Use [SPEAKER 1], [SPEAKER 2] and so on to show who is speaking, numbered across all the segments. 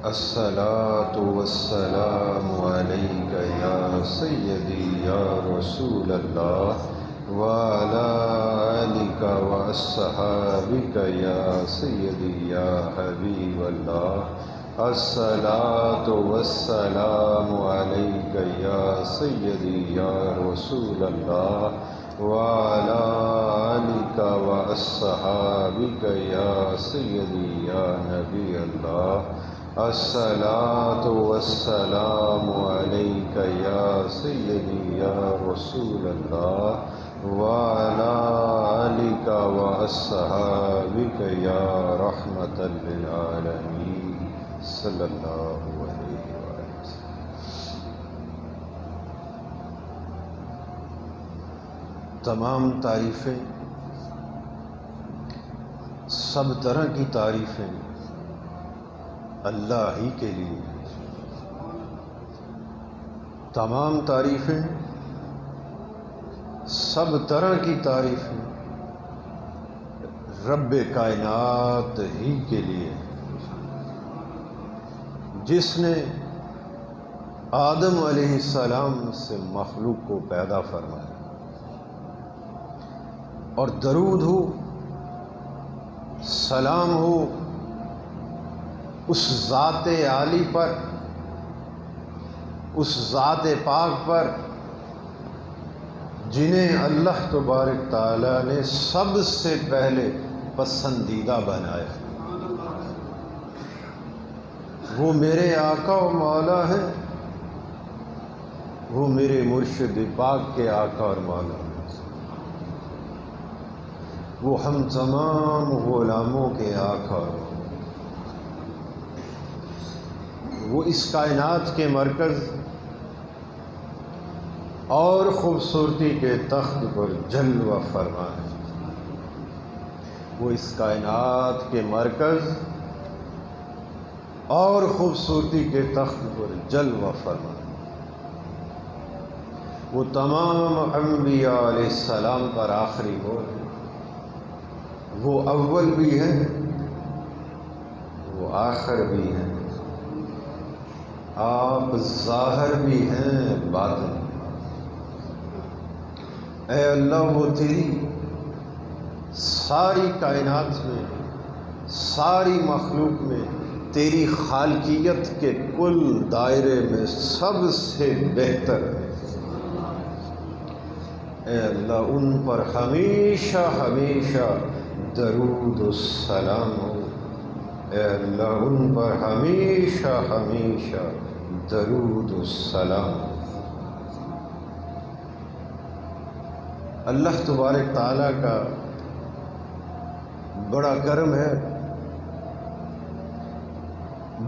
[SPEAKER 1] الصلاة والسلام عليك يا سيدي يا رسول الله وعلى آلك وأصحابك يا سيدي يا حبيب الله. الصلاة والسلام عليك يا سيدي يا رسول الله وعلى آلك وأصحابك يا سيدي يا نبي الله. الصلاة والسلام عليك يا سيدي يا رسول الله وعلى آلك وأصحابك يا رحمة للعالمين صلی اللہ علیہ وسلم. تمام تعریفیں، سب طرح کی تعریفیں اللہ ہی کے لیے. تمام تعریفیں، سب طرح کی تعریفیں رب کائنات ہی کے لیے، جس نے آدم علیہ السلام سے مخلوق کو پیدا فرمایا. اور درود ہو، سلام ہو اس ذات عالی پر، اس ذات پاک پر جنہیں اللہ تبارک تعالیٰ نے سب سے پہلے پسندیدہ بنایا. وہ میرے آقا و مولا ہے، وہ میرے مرشد پاک کے آقا اور مولا ہے. وہ ہم تمام غلاموں کے آقا، وہ اس کائنات کے مرکز اور خوبصورتی کے تخت پر جلوہ فرما ہے. وہ اس کائنات کے مرکز اور خوبصورتی کے تخت پر جلوہ فرما. وہ تمام انبیاء علیہ السلام پر آخری بول ہے. وہ اول بھی ہیں، وہ آخر بھی ہیں. آپ ظاہر بھی ہیں، باطن بھی. اے اللہ، وہ تیری ساری کائنات میں، ساری مخلوق میں، تیری خالقیت کے کل دائرے میں سب سے بہتر ہے. اے اللہ، ان پر ہمیشہ ہمیشہ درود و سلام ہو. اے اللہ، ان پر ہمیشہ ہمیشہ درود و سلام ہو. اللہ تبارک تعالیٰ کا بڑا کرم ہے،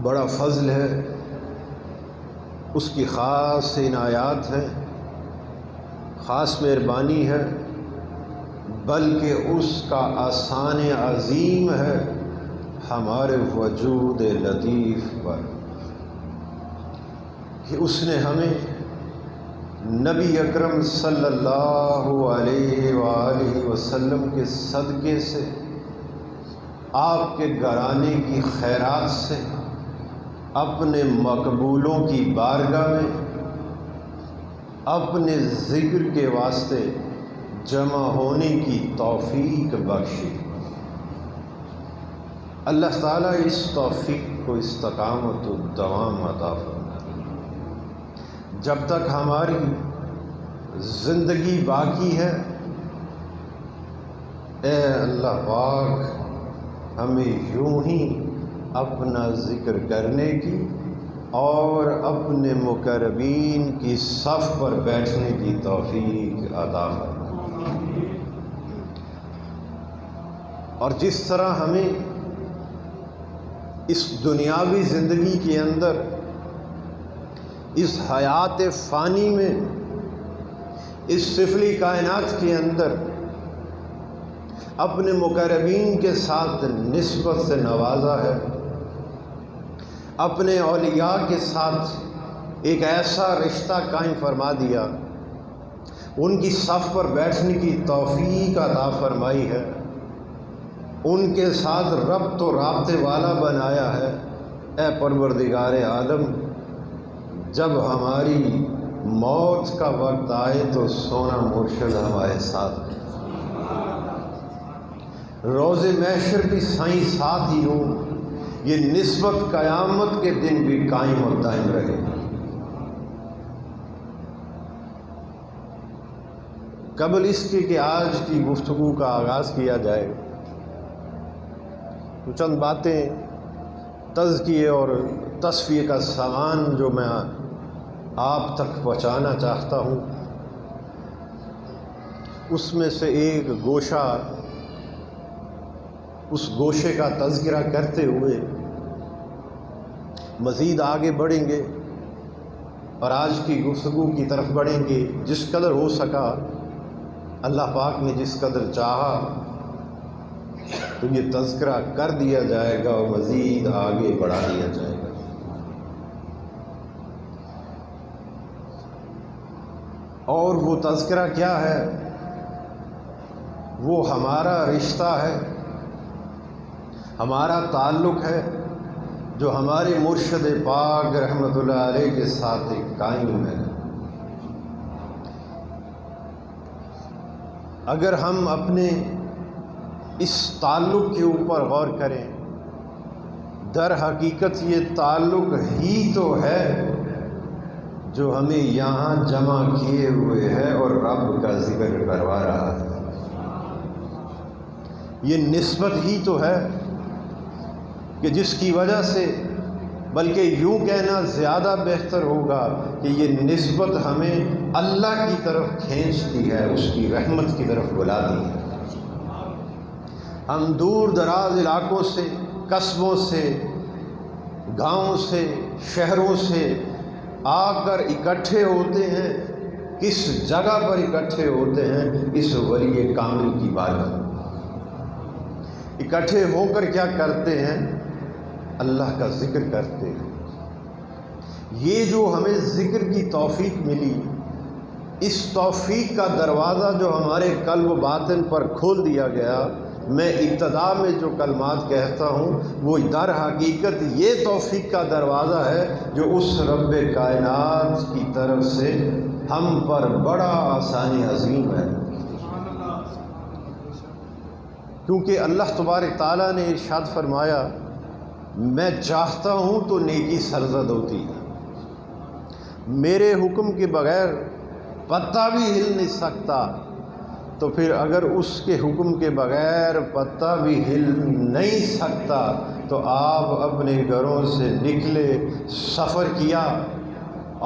[SPEAKER 1] بڑا فضل ہے، اس کی خاص عنایات ہیں، خاص مہربانی ہے، بلکہ اس کا احسان عظیم ہے ہمارے وجود لطیف پر، کہ اس نے ہمیں نبی اکرم صلی اللہ علیہ وآلہ وسلم کے صدقے سے، آپ کے گھرانے کی خیرات سے، اپنے مقبولوں کی بارگاہ میں اپنے ذکر کے واسطے جمع ہونے کی توفیق بخشی. اللہ تعالیٰ اس توفیق کو استقامت و دوام عطا فرمائے. جب تک ہماری زندگی باقی ہے، اے اللہ پاک، ہمیں یوں ہی اپنا ذکر کرنے کی اور اپنے مقربین کی صف پر بیٹھنے کی توفیق عطا فرمائے. اور جس طرح ہمیں اس دنیاوی زندگی کے اندر، اس حیات فانی میں، اس سفلی کائنات کے اندر اپنے مقربین کے ساتھ نسبت سے نوازا ہے، اپنے اولیاء کے ساتھ ایک ایسا رشتہ قائم فرما دیا، ان کی صف پر بیٹھنے کی توفیق عطا فرمائی ہے، ان کے ساتھ ربط و رابطے والا بنایا ہے، اے پروردگار عالم، جب ہماری موت کا وقت آئے تو سونا مرشد ہمارے ساتھ، روز محشر بھی سائیں ساتھ ہی ہو، یہ نسبت قیامت کے دن بھی قائم و دائم رہے۔ قبل اس کے کہ آج کی گفتگو کا آغاز کیا جائے، تو چند باتیں تزکیے اور تصفیے کا سامان جو میں آپ تک پہنچانا چاہتا ہوں، اس میں سے ایک گوشہ، اس گوشے کا تذکرہ کرتے ہوئے مزید آگے بڑھیں گے اور آج کی گفتگو کی طرف بڑھیں گے۔ جس قدر ہو سکا، اللہ پاک نے جس قدر چاہا تو یہ تذکرہ کر دیا جائے گا اور مزید آگے بڑھا دیا جائے گا۔ اور وہ تذکرہ کیا ہے؟ وہ ہمارا رشتہ ہے، ہمارا تعلق ہے، جو ہمارے مرشد پاک رحمۃ اللہ علیہ کے ساتھ ایک قائم ہے۔ اگر ہم اپنے اس تعلق کے اوپر غور کریں، در حقیقت یہ تعلق ہی تو ہے جو ہمیں یہاں جمع کیے ہوئے ہے اور رب کا ذکر کروا رہا ہے۔ یہ نسبت ہی تو ہے کہ جس کی وجہ سے، بلکہ یوں کہنا زیادہ بہتر ہوگا کہ یہ نسبت ہمیں اللہ کی طرف کھینچتی ہے، اس کی رحمت کی طرف بلاتی ہے۔ ہم دور دراز علاقوں سے، قصبوں سے، گاؤں سے، شہروں سے آ کر اکٹھے ہوتے ہیں۔ کس جگہ پر اکٹھے ہوتے ہیں؟ اس ولی کامل کی بارگاہ۔ اکٹھے ہو کر کیا کرتے ہیں؟ اللہ کا ذکر کرتے ہیں۔ یہ جو ہمیں ذکر کی توفیق ملی، اس توفیق کا دروازہ جو ہمارے قلب و باطن پر کھول دیا گیا، میں ابتدا میں جو کلمات کہتا ہوں وہ در حقیقت یہ توفیق کا دروازہ ہے جو اس رب کائنات کی طرف سے ہم پر بڑا آسانی عظیم ہے۔ کیونکہ اللہ تبارک تعالیٰ نے ارشاد فرمایا، میں چاہتا ہوں تو نیکی سرزد ہوتی ہے، میرے حکم کے بغیر پتا بھی ہل نہیں سکتا۔ تو پھر اگر اس کے حکم کے بغیر پتا بھی ہل نہیں سکتا تو آپ اپنے گھروں سے نکلے، سفر کیا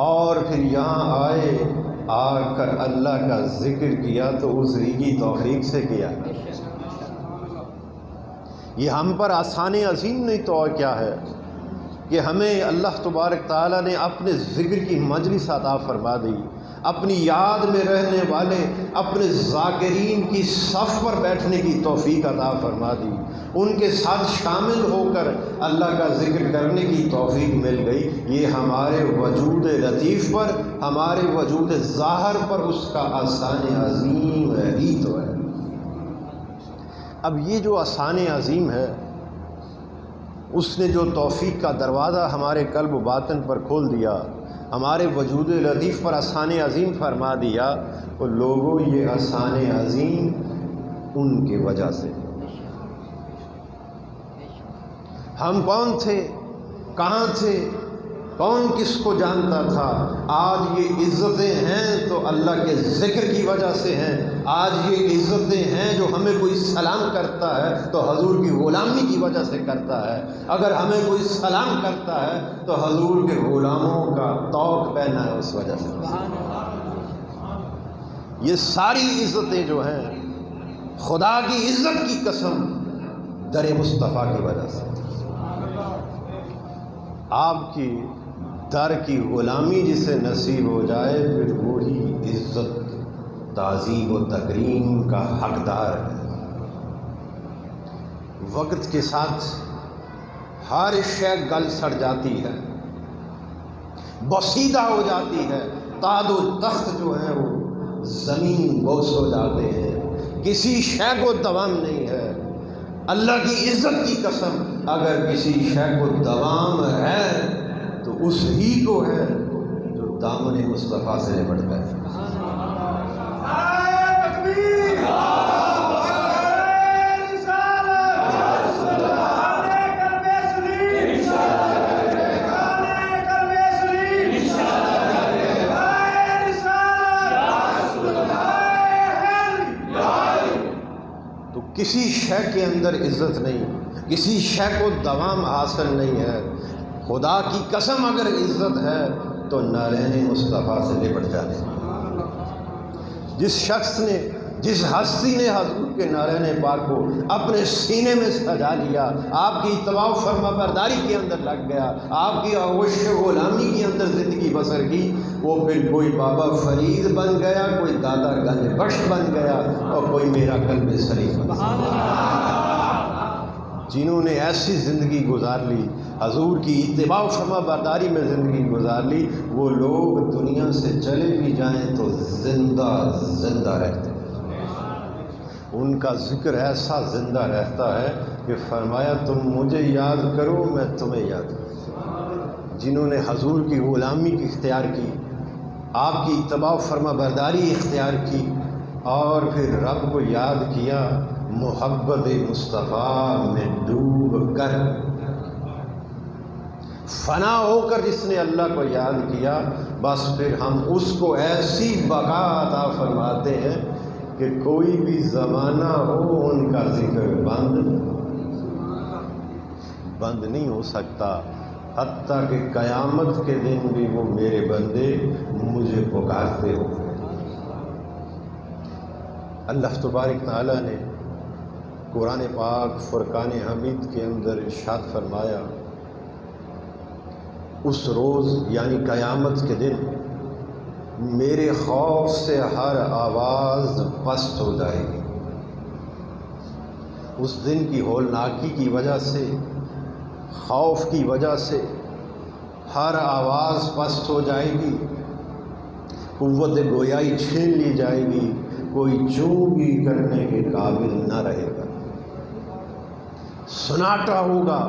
[SPEAKER 1] اور پھر یہاں آئے، آ کر اللہ کا ذکر کیا تو اس کی توفیق سے کیا۔ یہ ہم پر آسانی عظیم نہیں تو اور کیا ہے کہ ہمیں اللہ تبارک تعالیٰ نے اپنے ذکر کی مجلس عطا فرما دی، اپنی یاد میں رہنے والے اپنے ذاکرین کی صف پر بیٹھنے کی توفیق عطا فرما دی، ان کے ساتھ شامل ہو کر اللہ کا ذکر کرنے کی توفیق مل گئی۔ یہ ہمارے وجود لطیف پر، ہمارے وجود ظاہر پر اس کا آسان عظیم ہے ہی تو ہے۔ اب یہ جو آسان عظیم ہے، اس نے جو توفیق کا دروازہ ہمارے قلب و باطن پر کھول دیا، ہمارے وجود لطیف پر آسان عظیم فرما دیا، وہ لوگوں یہ آسان عظیم ان کی وجہ سے۔ ہم کون تھے؟ کہاں تھے؟ کون کس کو جانتا تھا؟ آج یہ عزتیں ہیں تو اللہ کے ذکر کی وجہ سے ہیں۔ آج یہ عزتیں ہیں، جو ہمیں کوئی سلام کرتا ہے تو حضور کی غلامی کی وجہ سے کرتا ہے۔ اگر ہمیں کوئی سلام کرتا ہے تو حضور کے غلاموں کا طوق پہنا ہے، اس وجہ سے۔ یہ ساری عزتیں جو ہیں، خدا کی عزت کی قسم، در مصطفیٰ کی وجہ سے۔ آپ کی در کی غلامی جسے نصیب ہو جائے، پھر وہی عزت، تعظیم و تکریم کا حقدار ہے۔ وقت کے ساتھ ہر شے گل سڑ جاتی ہے، بسیدہ ہو جاتی ہے، تاج و تخت جو ہیں وہ زمین بوس ہو جاتے ہیں، کسی شے کو دوام نہیں ہے۔ اللہ کی عزت کی قسم، اگر کسی شے کو دوام ہے تو اس ہی کو ہے جو دامن مصطفیٰ سے لپٹتا ہے۔ کسی شے کے اندر عزت نہیں، کسی شے کو دوام حاصل نہیں ہے۔ خدا کی قسم اگر عزت ہے تو نارین مصطفیٰ سے لپٹ جانے۔ جس شخص نے، جس ہستی نے حضور کے نارین پاک کو اپنے سینے میں سجا لیا، آپ کی اتباع و فرما برداری کے اندر لگ گیا، آپ کی آغوش غلامی کے اندر زندگی بسر کی، وہ پھر کوئی بابا فرید بن گیا، کوئی دادا گنج بخش بن گیا، اور کوئی میرا قلب سلیم بن گیا۔ جنہوں نے ایسی زندگی گزار لی، حضور کی اتباع و فرما برداری میں زندگی گزار لی، وہ لوگ دنیا سے چلے بھی جائیں تو زندہ زندہ رہتے ہیں۔ ان کا ذکر ایسا زندہ رہتا ہے کہ فرمایا تم مجھے یاد کرو میں تمہیں یاد کروں۔ جنہوں نے حضور کی غلامی کی اختیار کی، آپ کی اتباع و فرما برداری اختیار کی، اور پھر رب کو یاد کیا، محبت مصطفیٰ میں ڈوب کر فنا ہو کر جس نے اللہ کو یاد کیا، بس پھر ہم اس کو ایسی بقا عطا فرماتے ہیں کہ کوئی بھی زمانہ ہو ان کا ذکر بند نہیں ہو سکتا، حتیٰ کہ قیامت کے دن بھی وہ میرے بندے مجھے پکارتے ہو۔ اللہ تبارک تعالیٰ نے قرآن پاک فرقان حمید کے اندر ارشاد فرمایا، اس روز یعنی قیامت کے دن میرے خوف سے ہر آواز پست ہو جائے گی۔ اس دن کی ہولناکی کی وجہ سے، خوف کی وجہ سے ہر آواز پست ہو جائے گی، قوت گویائی چھین لی جائے گی، کوئی چوں بھی کرنے کے قابل نہ رہے گا، سناٹا ہوگا،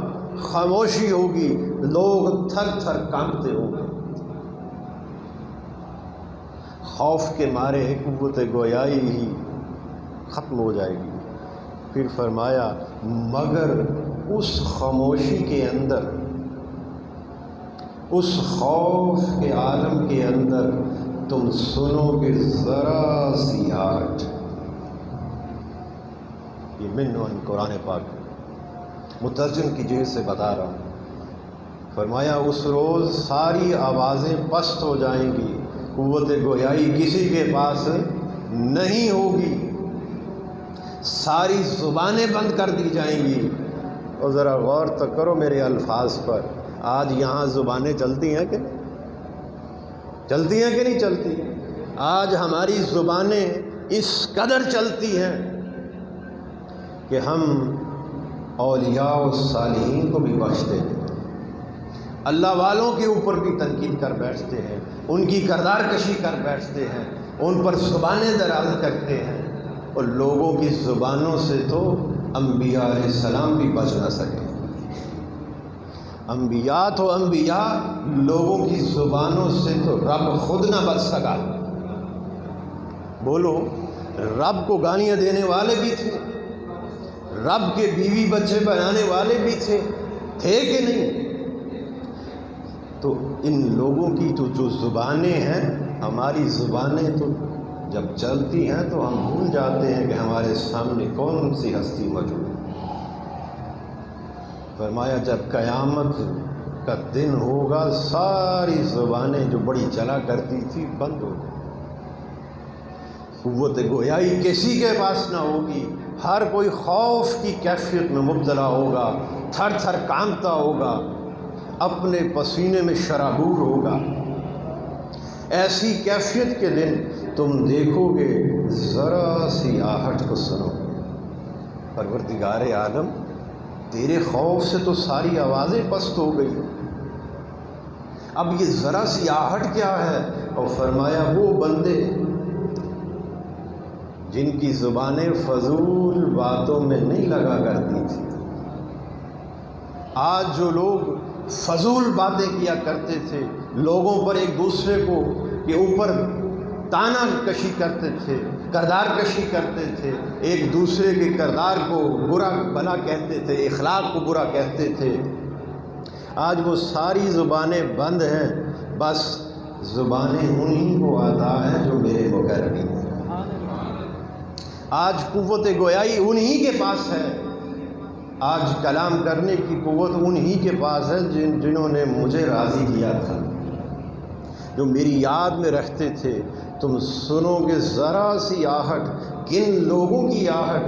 [SPEAKER 1] خاموشی ہوگی، لوگ تھر تھر کانپتے ہوں گے، خوف کے مارے قوت گویائی ہی ختم ہو جائے گی۔ پھر فرمایا مگر اس خاموشی کے اندر، اس خوف کے عالم کے اندر تم سنو کہ ذرا سی آہٹ، یہ من قرآن پاک مترجم کی جہت سے بتا رہا ہوں۔ فرمایا اس روز ساری آوازیں پست ہو جائیں گی، قوت گویائی کسی کے پاس نہیں ہوگی، ساری زبانیں بند کر دی جائیں گی۔ اور ذرا غور تو کرو میرے الفاظ پر، آج یہاں زبانیں چلتی ہیں کہ نہیں؟ چلتی ہیں کہ نہیں چلتی؟ آج ہماری زبانیں اس قدر چلتی ہیں کہ ہم اولیاء و صالحین کو بھی بخشتے ہیں، اللہ والوں کے اوپر بھی تنقید کر بیٹھتے ہیں، ان کی کردار کشی کر بیٹھتے ہیں، ان پر زبانیں دراز کرتے ہیں، اور لوگوں کی زبانوں سے تو انبیاء علیہ السلام بھی بچ نہ سکے۔ انبیاء تو انبیاء، لوگوں کی زبانوں سے تو رب خود نہ بچ سکا۔ بولو، رب کو گالیاں دینے والے بھی تھے، رب کے بیوی بچے بنانے والے بھی تھے کہ نہیں؟ تو ان لوگوں کی تو جو زبانیں ہیں، ہماری زبانیں تو جب چلتی ہیں تو ہم بھول جاتے ہیں کہ ہمارے سامنے کون سی ہستی موجود ہے۔ فرمایا جب قیامت کا دن ہوگا، ساری زبانیں جو بڑی چلا کرتی تھی بند ہو گئی، قوت گویائی کسی کے پاس نہ ہوگی، ہر کوئی خوف کی کیفیت میں مبتلا ہوگا، تھر تھر کانپتا ہوگا، اپنے پسینے میں شرابور ہوگا۔ ایسی کیفیت کے دن تم دیکھو گے، ذرا سی آہٹ کو سنو، پروردگار عالم تیرے خوف سے تو ساری آوازیں پست ہو گئی، اب یہ ذرا سی آہٹ کیا ہے؟ اور فرمایا وہ بندے جن کی زبانیں فضول باتوں میں نہیں لگا کرتی تھی، آج جو لوگ فضول باتیں کیا کرتے تھے، لوگوں پر ایک دوسرے کو کے اوپر تانا کشی کرتے تھے، کردار کشی کرتے تھے، ایک دوسرے کے کردار کو برا بھلا کہتے تھے، اخلاق کو برا کہتے تھے، آج وہ ساری زبانیں بند ہیں، بس زبانیں انہی کو عطا ہیں جو میرے مقربین ہیں۔ آج قوت گویائی انہی کے پاس ہے، آج کلام کرنے کی قوت انہی کے پاس ہے جنہوں نے مجھے راضی کیا تھا، جو میری یاد میں رہتے تھے۔ تم سنو گے ذرا سی آہٹ، کن لوگوں کی آہٹ،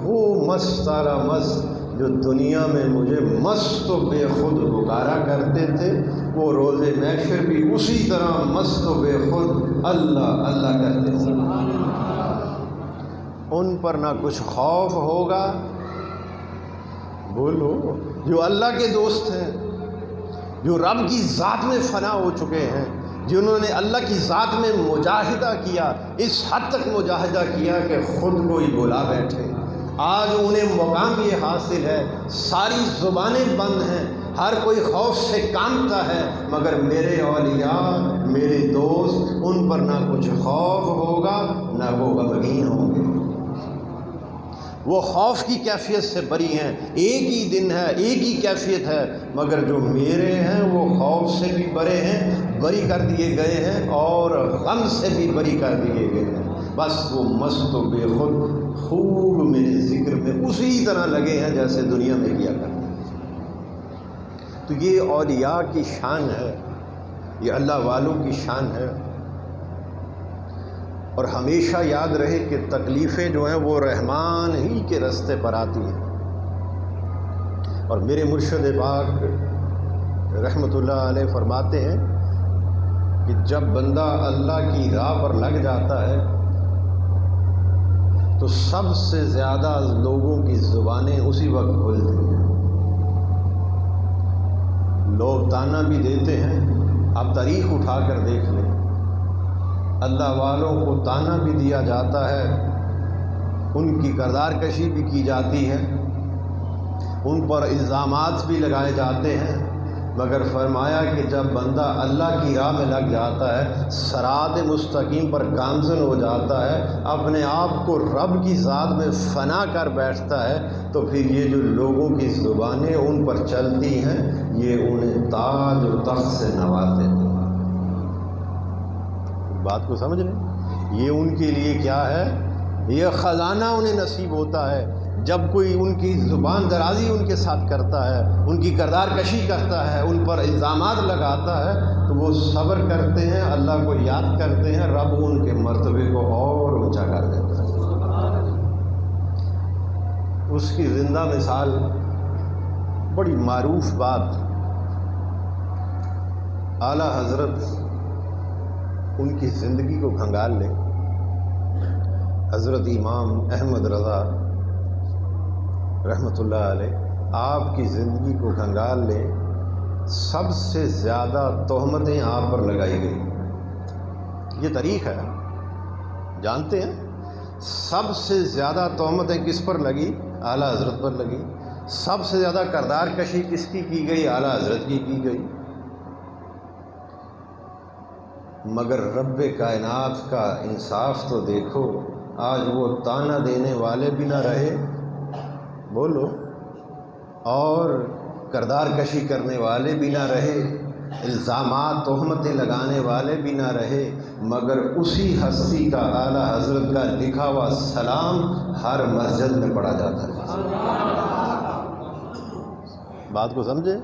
[SPEAKER 1] وہ مستارا مست جو دنیا میں مجھے مست و بے خود پکارا کرتے تھے، وہ روز محشر بھی اسی طرح مست و بے خود اللہ اللہ کرتے تھے۔ ان پر نہ کچھ خوف ہوگا، بولو، جو اللہ کے دوست ہیں، جو رب کی ذات میں فنا ہو چکے ہیں، جنہوں نے اللہ کی ذات میں مجاہدہ کیا، اس حد تک مجاہدہ کیا کہ خود کو ہی بلا بیٹھے، آج انہیں مقام یہ حاصل ہے، ساری زبانیں بند ہیں، ہر کوئی خوف سے کانپتا ہے، مگر میرے اولیاء، میرے دوست، ان پر نہ کچھ خوف ہوگا نہ وہ غمگین ہوں گے۔ وہ خوف کی کیفیت سے بری ہیں، ایک ہی دن ہے، ایک ہی کیفیت ہے، مگر جو میرے ہیں وہ خوف سے بھی بڑے ہیں، بری کر دیے گئے ہیں، اور غم سے بھی بری کر دیے گئے ہیں، بس وہ مست و بے خود خوب میرے ذکر میں اسی طرح لگے ہیں جیسے دنیا میں کیا کرتے ہیں۔ تو یہ اولیاء کی شان ہے، یہ اللہ والوں کی شان ہے، اور ہمیشہ یاد رہے کہ تکلیفیں جو ہیں وہ رحمان ہی کے راستے پر آتی ہیں، اور میرے مرشد پاک رحمۃ اللہ علیہ فرماتے ہیں کہ جب بندہ اللہ کی راہ پر لگ جاتا ہے تو سب سے زیادہ لوگوں کی زبانیں اسی وقت کھلتی ہیں، لوگ تانا بھی دیتے ہیں، آپ تاریخ اٹھا کر دیکھ لیں، اللہ والوں کو تانا بھی دیا جاتا ہے، ان کی کردار کشی بھی کی جاتی ہے، ان پر الزامات بھی لگائے جاتے ہیں، مگر فرمایا کہ جب بندہ اللہ کی راہ میں لگ جاتا ہے، صراط مستقیم پر گامزن ہو جاتا ہے، اپنے آپ کو رب کی ذات میں فنا کر بیٹھتا ہے، تو پھر یہ جو لوگوں کی زبانیں ان پر چلتی ہیں، یہ انہیں تاج و تخت سے نوازتے ہیں۔ بات کو سمجھ لیں، یہ ان کے لیے کیا ہے، یہ خزانہ انہیں نصیب ہوتا ہے۔ جب کوئی ان کی زبان درازی ان کے ساتھ کرتا ہے، ان کی کردار کشی کرتا ہے، ان پر الزامات لگاتا ہے، تو وہ صبر کرتے ہیں، اللہ کو یاد کرتے ہیں، رب ان کے مرتبے کو اور اونچا کر دیتا ہے۔ اس کی زندہ مثال، بڑی معروف بات، اعلیٰ حضرت ان کی زندگی کو کھنگال لیں، حضرت امام احمد رضا رحمۃ اللہ علیہ، آپ کی زندگی کو کھنگال لیں، سب سے زیادہ تہمتیں آپ پر لگائی گئی، یہ تاریخ ہے، جانتے ہیں، سب سے زیادہ تہمتیں کس پر لگی؟ اعلیٰ حضرت پر لگی۔ سب سے زیادہ کردار کشی کس کی گئی؟ اعلیٰ حضرت کی گئی۔ مگر رب کائنات کا انصاف تو دیکھو، آج وہ تانا دینے والے بھی نہ رہے، بولو، اور کردار کشی کرنے والے بھی نہ رہے، الزامات تہمتیں لگانے والے بھی نہ رہے، مگر اسی ہستی کا، اعلیٰ حضرت کا لکھا ہوا سلام ہر مسجد میں پڑھا جاتا ہے۔ بات کو سمجھے؟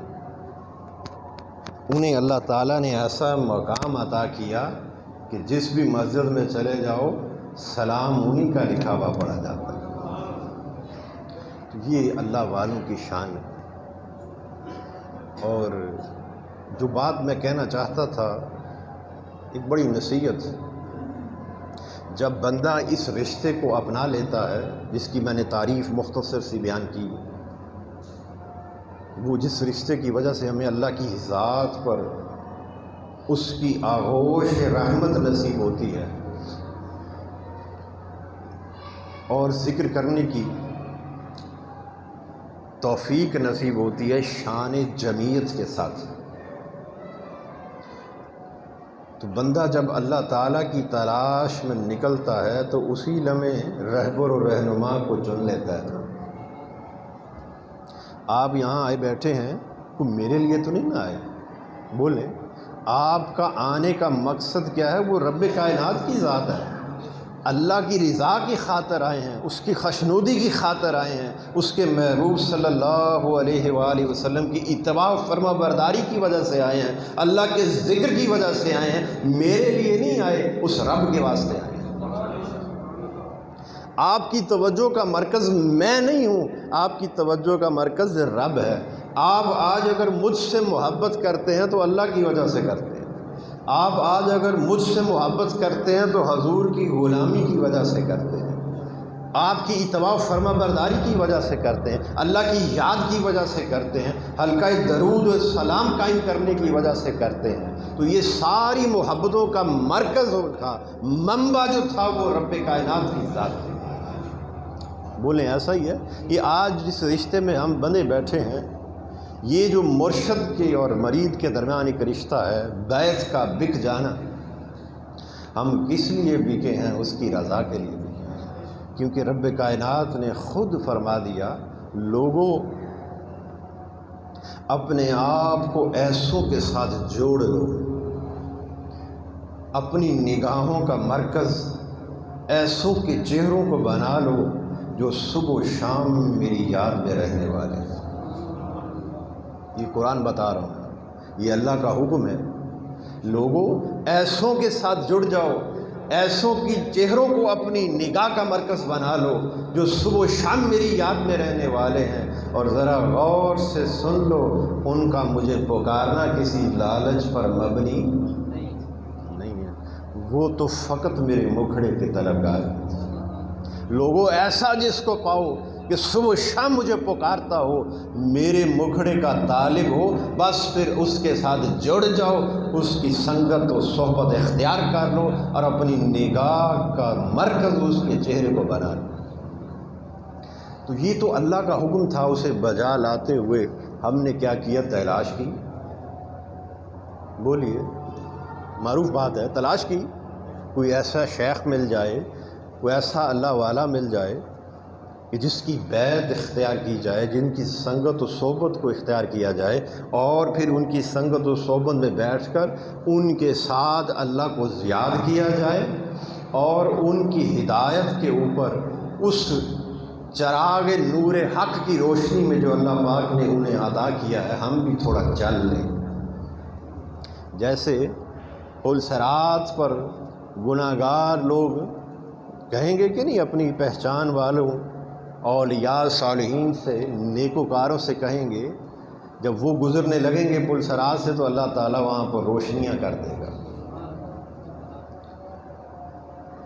[SPEAKER 1] انہیں اللہ تعالیٰ نے ایسا مقام عطا کیا کہ جس بھی مسجد میں چلے جاؤ، سلام انہی کا لکھا ہوا پڑھا جاتا ہے۔ یہ اللہ والوں کی شان ہے۔ اور جو بات میں کہنا چاہتا تھا، ایک بڑی نصیحت، جب بندہ اس رشتے کو اپنا لیتا ہے، جس کی میں نے تعریف مختصر سی بیان کی، وہ جس رشتے کی وجہ سے ہمیں اللہ کی ذات پر اس کی آغوش رحمت نصیب ہوتی ہے، اور ذکر کرنے کی توفیق نصیب ہوتی ہے شان جمیعت کے ساتھ۔ تو بندہ جب اللہ تعالیٰ کی تلاش میں نکلتا ہے تو اسی لمحے رہبر و رہنما کو چن لیتا ہے۔ آپ یہاں آئے بیٹھے ہیں، کوئی میرے لیے تو نہیں نہ آئے، بولیں آپ کا آنے کا مقصد کیا ہے؟ وہ رب کائنات کی ذات ہے، اللہ کی رضا کی خاطر آئے ہیں، اس کی خوشنودی کی خاطر آئے ہیں، اس کے محبوب صلی اللہ علیہ وآلہ وسلم کی اتباع فرما برداری کی وجہ سے آئے ہیں، اللہ کے ذکر کی وجہ سے آئے ہیں، میرے لیے نہیں آئے، اس رب کے واسطے آئے ہیں۔ آپ کی توجہ کا مرکز میں نہیں ہوں، آپ کی توجہ کا مرکز رب ہے۔ آپ آج اگر مجھ سے محبت کرتے ہیں تو اللہ کی وجہ سے کرتے ہیں، آپ آج اگر مجھ سے محبت کرتے ہیں تو حضور کی غلامی کی وجہ سے کرتے ہیں، آپ کی اتباع فرما برداری کی وجہ سے کرتے ہیں، اللہ کی یاد کی وجہ سے کرتے ہیں، حلقہ درود و سلام قائم کرنے کی وجہ سے کرتے ہیں۔ تو یہ ساری محبتوں کا مرکز تھا، منبع جو تھا وہ رب کائنات کی ذات تھی۔ بولیں ایسا ہی ہے؟ یہ آج جس رشتے میں ہم بندے بیٹھے ہیں، یہ جو مرشد کے اور مرید کے درمیان ایک رشتہ ہے، بیعت کا بک جانا، ہم کس لیے بکے ہیں؟ اس کی رضا کے لیے بکے ہیں، کیونکہ رب کائنات نے خود فرما دیا، لوگوں اپنے آپ کو ایسوں کے ساتھ جوڑ لو، اپنی نگاہوں کا مرکز ایسوں کے چہروں کو بنا لو جو صبح و شام میری یاد میں رہنے والے ہیں۔ یہ قرآن بتا رہا ہوں، یہ اللہ کا حکم ہے۔ لوگوں ایسوں کے ساتھ جڑ جاؤ، ایسوں کی چہروں کو اپنی نگاہ کا مرکز بنا لو جو صبح و شام میری یاد میں رہنے والے ہیں، اور ذرا غور سے سن لو، ان کا مجھے پکارنا کسی لالچ پر مبنی نہیں ہے، وہ تو فقط میرے مکھڑے کے طلبگار ہیں۔ لوگوں ایسا جس کو پاؤ کہ صبح و شام مجھے پکارتا ہو، میرے مکھڑے کا طالب ہو، بس پھر اس کے ساتھ جڑ جاؤ، اس کی سنگت و صحبت اختیار کر لو اور اپنی نگاہ کا مرکز اس کے چہرے کو بنا لو۔ تو یہ تو اللہ کا حکم تھا، اسے بجا لاتے ہوئے ہم نے کیا کیا؟ تلاش کی۔ بولیے، معروف بات ہے، تلاش کی۔ کوئی ایسا شیخ مل جائے، کوئی ایسا اللہ والا مل جائے کہ جس کی بیعت اختیار کی جائے، جن کی سنگت و صحبت کو اختیار کیا جائے، اور پھر ان کی سنگت و صحبت میں بیٹھ کر ان کے ساتھ اللہ کو یاد کیا جائے، اور ان کی ہدایت کے اوپر اس چراغ نور حق کی روشنی میں جو اللہ پاک نے انہیں عطا کیا ہے، ہم بھی تھوڑا چل لیں۔ جیسے پل صراط پر گناہگار لوگ کہیں گے کہ نہیں، اپنی پہچان والوں اولیاء صالحین سے، نیکوکاروں سے کہیں گے، جب وہ گزرنے لگیں گے پل صراط سے تو اللہ تعالیٰ وہاں پر روشنیاں کر دے گا،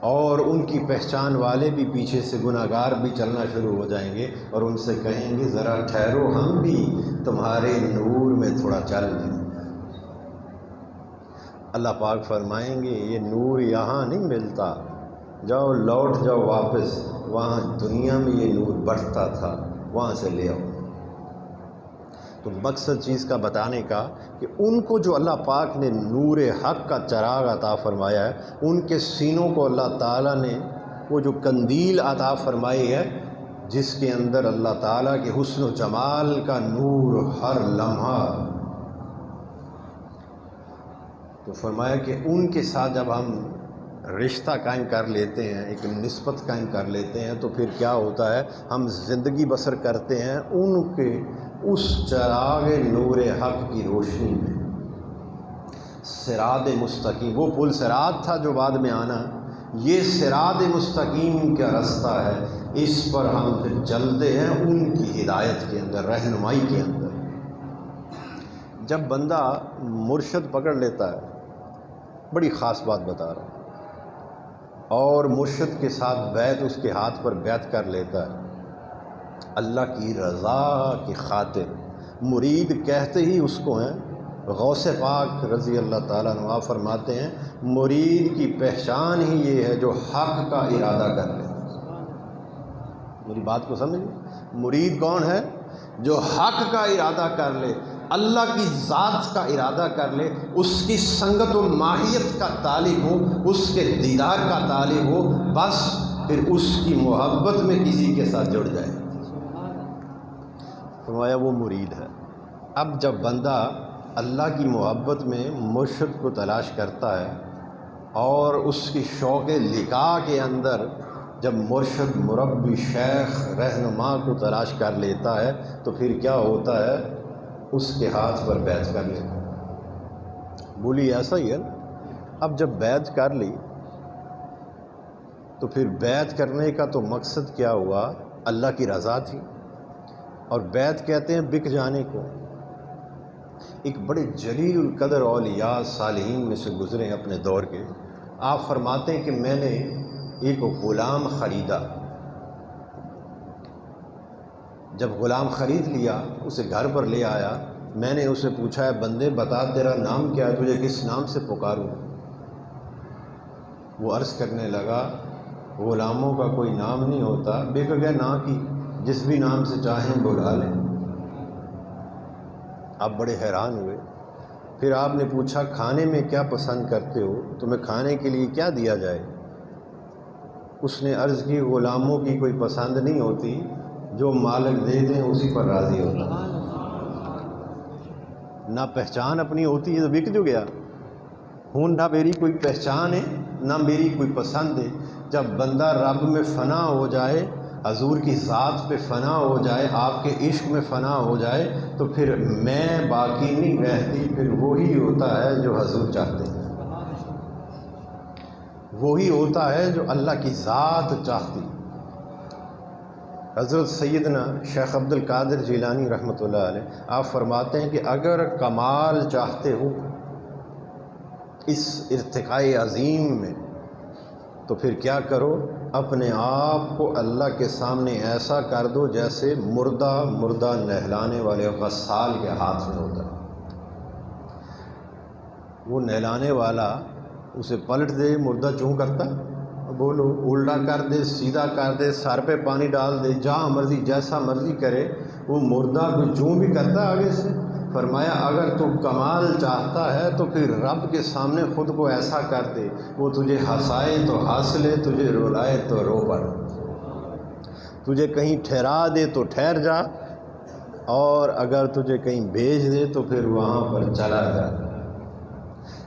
[SPEAKER 1] اور ان کی پہچان والے بھی پیچھے سے گناہگار بھی چلنا شروع ہو جائیں گے، اور ان سے کہیں گے ذرا ٹھہرو، ہم بھی تمہارے نور میں تھوڑا چل لیں۔ اللہ پاک فرمائیں گے یہ نور یہاں نہیں ملتا، جاؤ لوٹ جاؤ واپس، وہاں دنیا میں یہ نور بڑھتا تھا، وہاں سے لے آؤ۔ تو مقصد چیز کا بتانے کا کہ ان کو جو اللہ پاک نے نور حق کا چراغ عطا فرمایا ہے، ان کے سینوں کو اللہ تعالیٰ نے وہ جو قندیل عطا فرمائی ہے، جس کے اندر اللہ تعالیٰ کے حسن و جمال کا نور ہر لمحہ، تو فرمایا کہ ان کے ساتھ جب ہم رشتہ قائم کر لیتے ہیں، ایک نسبت قائم کر لیتے ہیں، تو پھر کیا ہوتا ہے؟ ہم زندگی بسر کرتے ہیں ان کے اس چراغ نور حق کی روشنی میں۔ صراط مستقیم، وہ پل صراط تھا جو بعد میں آنا، یہ صراط مستقیم کا رستہ ہے، اس پر ہم پھر چلتے ہیں ان کی ہدایت کے اندر، رہنمائی کے اندر۔ جب بندہ مرشد پکڑ لیتا ہے، بڑی خاص بات بتا رہا ہوں، اور مرشد کے ساتھ بیعت اس کے ہاتھ پر بیعت کر لیتا ہے اللہ کی رضا کی خاطر، مرید کہتے ہی اس کو ہیں، غوث پاک رضی اللہ تعالیٰ عنہ فرماتے ہیں مرید کی پہچان ہی یہ ہے جو حق کا ارادہ کر لے۔ میری بات کو سمجھ؟ مرید کون ہے؟ جو حق کا ارادہ کر لے، اللہ کی ذات کا ارادہ کر لے، اس کی سنگت و ماہیت کا طالب ہو، اس کے دیدار کا طالب ہو، بس پھر اس کی محبت میں کسی کے ساتھ جڑ جائے، فرمایا وہ مرید ہے۔ اب جب بندہ اللہ کی محبت میں مرشد کو تلاش کرتا ہے اور اس کی شوق لقاء کے اندر جب مرشد، مربی، شیخ، رہنما کو تلاش کر لیتا ہے تو پھر کیا ہوتا ہے؟ اس کے ہاتھ پر بیعت کر لیتا ہے۔ بولی ایسا ہی ہے نا؟ اب جب بیعت کر لی تو پھر بیعت کرنے کا تو مقصد کیا ہوا؟ اللہ کی رضا تھی، اور بیعت کہتے ہیں بک جانے کو۔ ایک بڑے جلیل القدر اولیاء صالحین میں سے گزرے اپنے دور کے، آپ فرماتے ہیں کہ میں نے ایک غلام خریدا، جب غلام خرید لیا اسے گھر پر لے آیا، میں نے اسے پوچھا ہے بندے بتا تیرا نام کیا ہے، تجھے کس نام سے پکاروں؟ وہ عرض کرنے لگا غلاموں کا کوئی نام نہیں ہوتا، بے گئے نا کی جس بھی نام سے چاہیں بلا لیں۔ آپ بڑے حیران ہوئے۔ پھر آپ نے پوچھا کھانے میں کیا پسند کرتے ہو، تمہیں کھانے کے لیے کیا دیا جائے؟ اس نے عرض کی غلاموں کی کوئی پسند نہیں ہوتی، جو مالک دے دیں اسی پر راضی ہوتا۔ نہ پہچان اپنی ہوتی ہے تو بک جو گیا ہوں، نہ میری کوئی پہچان ہے نہ میری کوئی پسند ہے۔ جب بندہ رب میں فنا ہو جائے، حضور کی ذات پہ فنا ہو جائے، آپ کے عشق میں فنا ہو جائے تو پھر میں باقی نہیں رہتی، پھر وہی ہوتا ہے جو حضور چاہتے ہیں، وہی ہوتا ہے جو اللہ کی ذات چاہتی۔ حضرت سیدنا شیخ عبد القادر جیلانی رحمۃ اللہ علیہ آپ فرماتے ہیں کہ اگر کمال چاہتے ہو اس ارتقاء عظیم میں تو پھر کیا کرو؟ اپنے آپ کو اللہ کے سامنے ایسا کر دو جیسے مردہ نہلانے والے غسال کے ہاتھ میں ہوتا ہے۔ وہ نہلانے والا اسے پلٹ دے، مردہ چوں کرتا؟ بولو، الٹا کر دے، سیدھا کر دے، سر پہ پانی ڈال دے، جہاں مرضی جیسا مرضی کرے، وہ مردہ کو چوں بھی کرتا آگے سے۔ فرمایا اگر تو کمال چاہتا ہے تو پھر رب کے سامنے خود کو ایسا کر دے، وہ تجھے ہنسائے تو ہنس لے، تجھے رلائے تو رو پڑ، تجھے کہیں ٹھہرا دے تو ٹھہر جا، اور اگر تجھے کہیں بھیج دے تو پھر وہاں پر چلا جا۔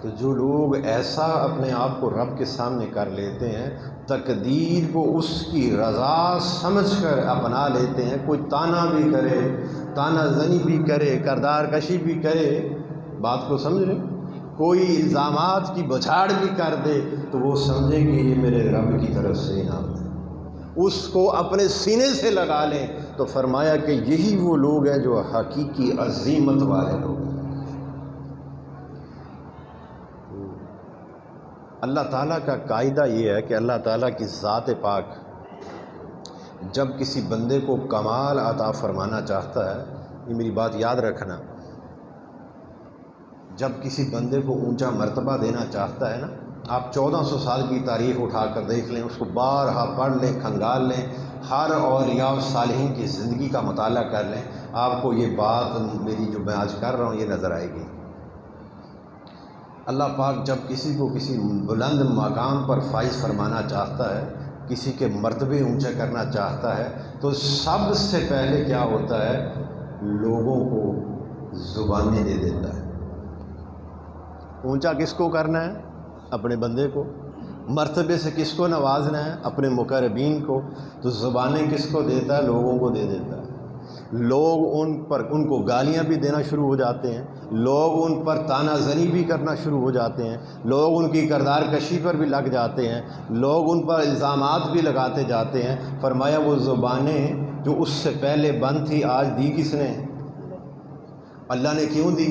[SPEAKER 1] تو جو لوگ ایسا اپنے آپ کو رب کے سامنے کر لیتے ہیں، تقدیر کو اس کی رضا سمجھ کر اپنا لیتے ہیں، کوئی تانا بھی کرے، تانا زنی بھی کرے، کردار کشی بھی کرے، بات کو سمجھ لیں، کوئی الزامات کی بچھاڑ بھی کر دے تو وہ سمجھے کہ یہ میرے رب کی طرف سے انعام ہے، اس کو اپنے سینے سے لگا لیں۔ تو فرمایا کہ یہی وہ لوگ ہیں جو حقیقی عظیمت والے لوگ ہیں۔ اللہ تعالیٰ کا قاعدہ یہ ہے کہ اللہ تعالیٰ کی ذات پاک جب کسی بندے کو کمال عطا فرمانا چاہتا ہے، یہ میری بات یاد رکھنا، جب کسی بندے کو اونچا مرتبہ دینا چاہتا ہے نا، آپ 1400 سال کی تاریخ اٹھا کر دیکھ لیں، اس کو بارہا پڑھ لیں، کھنگال لیں، ہر اولیاء و صالحین کی زندگی کا مطالعہ کر لیں، آپ کو یہ بات میری جو میں آج کر رہا ہوں یہ نظر آئے گی۔ اللہ پاک جب کسی کو کسی بلند مقام پر فائز فرمانا چاہتا ہے، کسی کے مرتبے اونچے کرنا چاہتا ہے، تو سب سے پہلے کیا ہوتا ہے؟ لوگوں کو زبانیں دے دیتا ہے۔ اونچا کس کو کرنا ہے؟ اپنے بندے کو۔ مرتبے سے کس کو نوازنا ہے؟ اپنے مقربین کو۔ تو زبانیں کس کو دیتا ہے؟ لوگوں کو دے دیتا ہے۔ لوگ ان کو گالیاں بھی دینا شروع ہو جاتے ہیں، لوگ ان پر تانا زنی بھی کرنا شروع ہو جاتے ہیں، لوگ ان کی کردار کشی پر بھی لگ جاتے ہیں، لوگ ان پر الزامات بھی لگاتے جاتے ہیں۔ فرمایا وہ زبانیں جو اس سے پہلے بند تھی آج دی کس نے؟ اللہ نے کیوں دی؟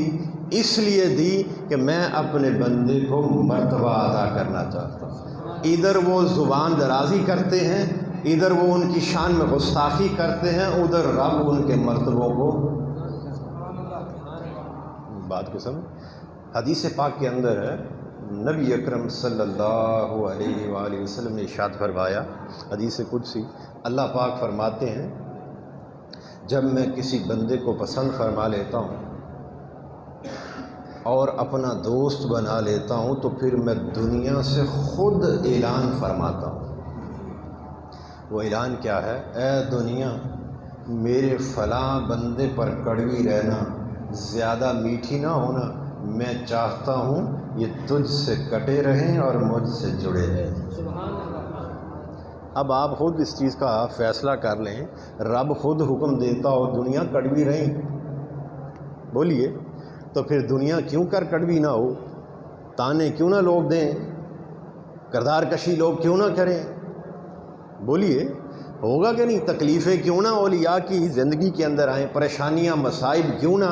[SPEAKER 1] اس لیے دی کہ میں اپنے بندے کو مرتبہ عطا کرنا چاہتا ہوں۔ ادھر وہ زبان درازی کرتے ہیں، ادھر وہ ان کی شان میں گستاخی کرتے ہیں، ادھر رب ان کے مرتبوں کو، بات کو سمجھ۔ حدیث پاک کے اندر ہے نبی اکرم صلی اللہ علیہ وآلہ وسلم نے ارشاد فرمایا، حدیث قدسی، اللہ پاک فرماتے ہیں جب میں کسی بندے کو پسند فرما لیتا ہوں اور اپنا دوست بنا لیتا ہوں تو پھر میں دنیا سے خود اعلان فرماتا ہوں۔ وہ اعلان کیا ہے؟ اے دنیا، میرے فلاں بندے پر کڑوی رہنا، زیادہ میٹھی نہ ہونا، میں چاہتا ہوں یہ تجھ سے کٹے رہیں اور مجھ سے جڑے رہیں۔ اب آپ خود اس چیز کا فیصلہ کر لیں، رب خود حکم دیتا ہو دنیا کڑوی رہیں، بولیے تو پھر دنیا کیوں کر کڑوی نہ ہو؟ تانے کیوں نہ لوگ دیں؟ کردار کشی لوگ کیوں نہ کریں؟ بولیے ہوگا کہ نہیں؟ تکلیفیں کیوں نہ اولیاء کی زندگی کے اندر آئیں؟ پریشانیاں مصائب کیوں نہ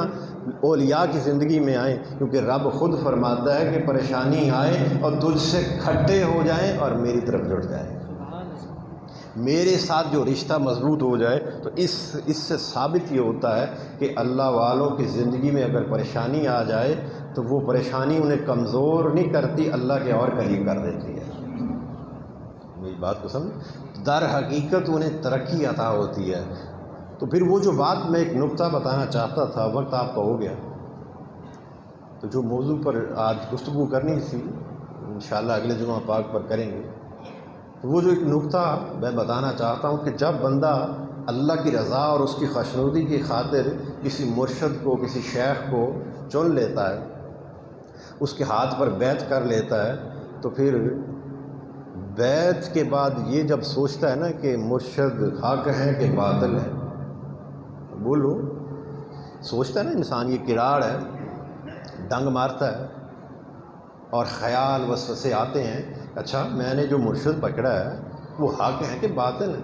[SPEAKER 1] اولیاء کی زندگی میں آئیں؟ کیونکہ رب خود فرماتا ہے کہ پریشانی آئے اور تجھ سے کھٹے ہو جائیں اور میری طرف جڑ جائیں، میرے ساتھ جو رشتہ مضبوط ہو جائے۔ تو اس سے ثابت یہ ہوتا ہے کہ اللہ والوں کی زندگی میں اگر پریشانی آ جائے تو وہ پریشانی انہیں کمزور نہیں کرتی، اللہ کے اور قریب کر دیتی ہے۔ میری بات کو سمجھ، در حقیقت انہیں ترقی عطا ہوتی ہے۔ تو پھر وہ جو بات میں ایک نقطہ بتانا چاہتا تھا، وقت آپ کا ہو گیا، تو جو موضوع پر آج گفتگو کرنی تھی انشاءاللہ اگلے جمعہ پاک پر کریں گے، تو وہ جو ایک نقطہ میں بتانا چاہتا ہوں کہ جب بندہ اللہ کی رضا اور اس کی خوشنودی کی خاطر کسی مرشد کو، کسی شیخ کو چن لیتا ہے، اس کے ہاتھ پر بیعت کر لیتا ہے، تو پھر بیعت کے بعد یہ جب سوچتا ہے نا کہ مرشد حق ہے کہ باطل ہے، بولو سوچتا ہے نا انسان، یہ کراڑ ہے، ڈنگ مارتا ہے اور خیال وسوسے آتے ہیں، اچھا میں نے جو مرشد پکڑا ہے وہ حق ہے کہ باطل ہے؟